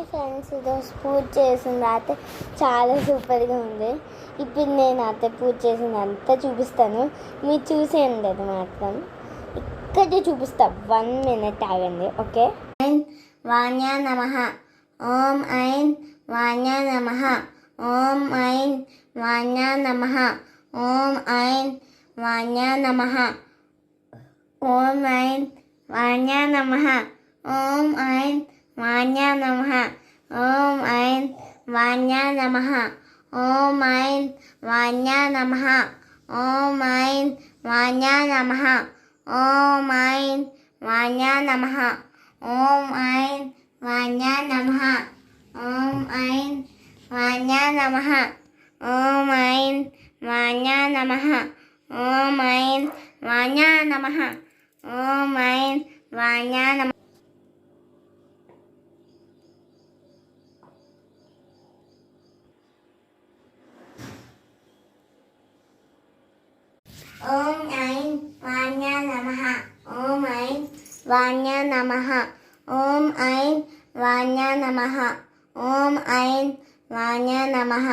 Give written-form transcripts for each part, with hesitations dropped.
Hi friends, ఈరోజు పూజ చేసింది అయితే చాలా సూపర్గా ఉంది. ఇప్పుడు నేను అయితే పూజ చేసింది అంతా చూపిస్తాను, మీరు చూసేయండి. అది మాత్రం ఇక్కడే చూపిస్తా, 1 minute ఆగండి. ఓకే. ఐం వాణ్యా నమః. ఓం ఐం వాణ్యా నమః. ఓం ఐం వాణ్యా నమః. ఓం ఐం వాణ్యా నమః. ఓం ఐం వాణ్యా నమః. ఓం ఐం వాణ్యా నమః. ఓం ఐం వాణ్యా నమః. ఓం ఐం వాణ్యా నమః. ఓం ఐం వాణ్యా నమః. ఓం ఐం వాణ్యా నమః. ఓం ఐం వాణ్యా నమః. ఓం ఐం వాణ్యా నమః. ఓం ఐం వాణ్యా నమః. ఓం ఐం వాణ్యా నమః. ఓం ఐం వాణ్యా నమః. ఓం ఐం వాణ్యా నమః. ఓం ఐం వాణ్యా నమః. ఓం ఐం వాణ్యా నమః. ఓం ఐం వాణ్యా నమః.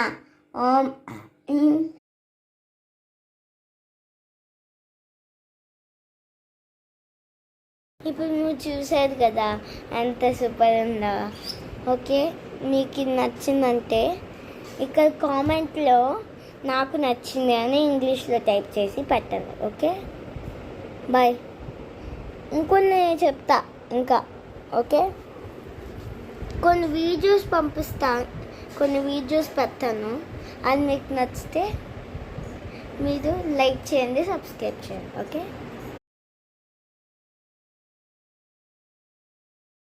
ఓం ఇప్పుడు నువ్వు చూసారు కదా ఎంత సూపర్ ఉందో. ఓకే, మీకు నచ్చిందంటే ఇక్కడ కామెంట్లో నాకు నచ్చింది అని ఇంగ్లీష్లో టైప్ చేసి పెట్టండి. Okay, bye. ఇంకొన్ని చెప్తా ఇంకా. ఓకే, కొన్ని వీడియోస్ పంపిస్తాను, కొన్ని వీడియోస్ పెడతాను. అది మీకు నచ్చితే మీరు లైక్ చేయండి, సబ్స్క్రైబ్ చేయండి. ఓకే,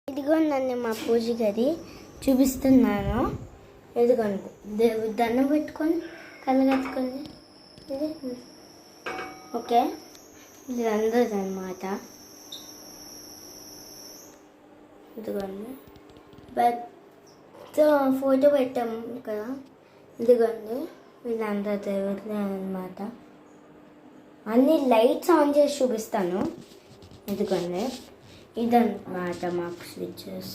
ఇదిగోండి మా పూజ గది చూపిస్తున్నాను. ఇదిగోండి, దేవుడి దండం పెట్టుకొని కళ్ళు కట్టుకోండి. ఇది ఓకే, ఇది అందరిది అన్నమాట. ఇదిగోండి పెద్ద ఫోటో పెట్టాము కదా. ఇదిగోండి వీళ్ళందరూ దేవుళ్ళే అన్నమాట. అన్ని లైట్స్ ఆన్ చేసి చూపిస్తాను. ఇదిగోండి ఇదన్నమాట మాకు స్విచ్చెస్.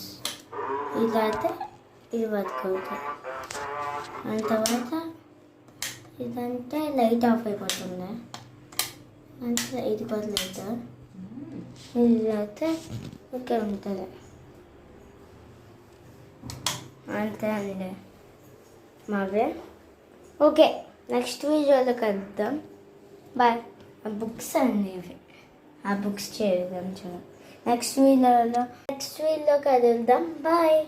ఇదైతే ఇది వర్క్ అవుతుంది. అంత తర్వాత ఇదంటే లైట్ ఆఫ్ అయిపోతుంది. అంటే ఇది కూడా లైట్, ఇది అయితే ఇక్కడ ఉంటుంది. అంతే అండి మావే. ఓకే, నెక్స్ట్ వీడియోలో కలుద్దాం. బాయ్. ఆ బుక్స్ అండి ఇవి, ఆ బుక్స్ చేద్దాం. నెక్స్ట్ వీడియోలో కలుద్దాం. బాయ్.